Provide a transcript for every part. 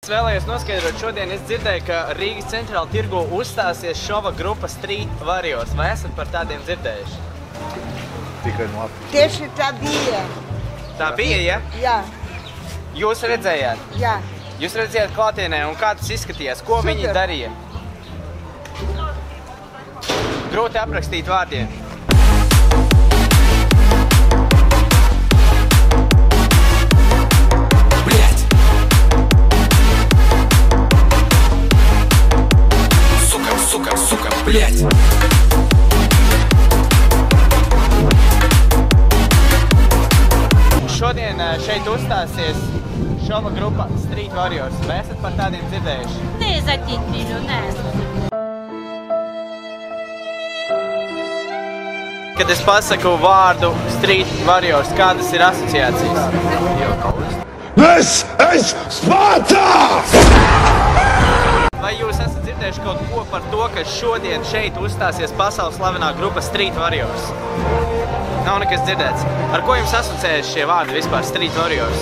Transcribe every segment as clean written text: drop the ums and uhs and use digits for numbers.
Es vēlējos noskaidrot, šodien es dzirdēju, ka Rīgas centrāla tirgu uzstāsies šova grupa Street Warriors. Vai esat par tādiem dzirdējuši? Tikai no apkārt. Tieši tā bija. Tā bija, ja? Jā. Jūs redzējāt? Jā. Jūs redzējāt klātienē, un kā tas izskatījās? Ko viņi darīja? Grūti aprakstīt vārdiem. Сука, блядь! Šodien šeit uzstāsies šova grupa Street Warriors. Vai esat par tādiem dzirdējuši? Не за неделю, не. Kad es pasaku vārdu Street Warriors, kādas ir asociācijas? Es Sparta! Vai jūs esat dzirdējuši kaut ko par to, ka šodien šeit uzstāsies pasaules slavenā grupa Street Warriors? Nav nekas dzirdēts. Ar ko jums asociējas šie vārdi vispār Street Warriors?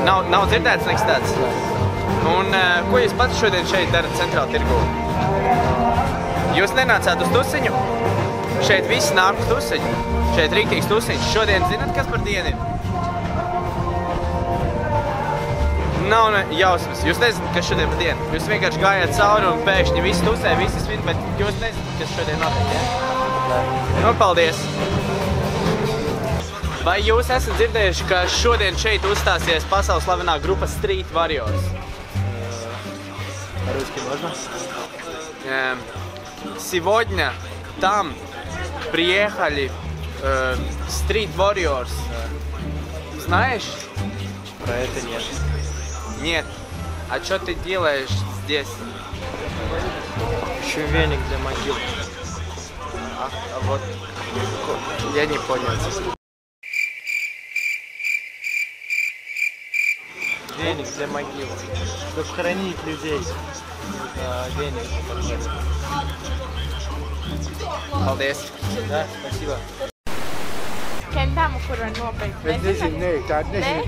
Nav dzirdēts nekas tāds? Un ko jūs pats šodien šeit darat centrāla tirgū? Jūs nenācāt uz tusiņu? Šeit visi nāk uz tusiņu. Šeit rīktīgs tusiņš. Šodien zinat, kas par dienu ir? Nav jausmas. Jūs nezināt, kas šodien par dienu. Jūs vienkārši gājāt cauri un pēkšņi visi tusē, visi svin, bet jūs nezināt, kas šodien notiek, ja? Nu, paldies! Vai jūs esat dzirdējuši, ka šodien šeit uzstāsies pasaules slavenā grupa Street Warriors? По-русски можно? Сегодня там приехали Street Warriors. Знаешь? Про это нет. Нет. А что ты делаешь здесь? Ищу веник для могил. А вот я не понял. Веник для могил. Чтобы хоронить людей. Веник. Paldies. Да, спасибо. Kendām, kur var nopirkt? Es nezinu, nē, tādu nezinu.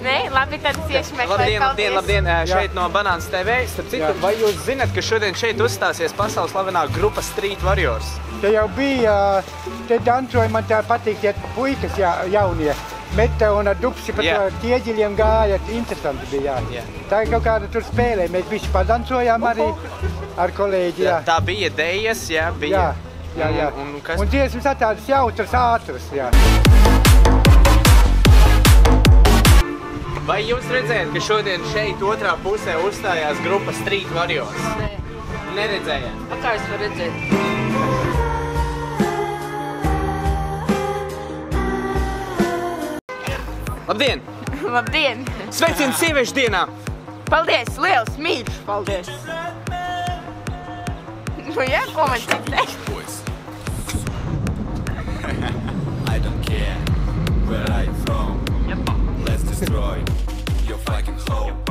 Nē, labi, tad cieši meklēt. Labdien, šeit no Banānas TV. Starp citu, vai jūs zināt, ka šodien šeit uzstāsies pasaules slavenā grupa Street Warriors? Te jau bija, te dancoja, man tā patīk, tie puikas jaunie. Meta un ar dupsi pa to ķieģeļiem gāja, interesanti bija, jā. Tā ir kaut kāda tur spēlē, mēs visi padancojām arī ar kolēģi, jā. Tā bija dejas, jā, bija. Jā. Un dziesmas tādas jautras, ātras, jā. Vai jūs redzējāt, ka šodien šeit otrā pusē uzstājās grupa Street Warriors? Nē. Neredzējāt? A kā es varu redzēt? Labdien! Labdien! Sveicieni sieviešu dienā! Paldies, liels, mīļš, paldies! Nu jā, ko man tik teikt? I don't care where I'm from. Let's destroy your fucking home.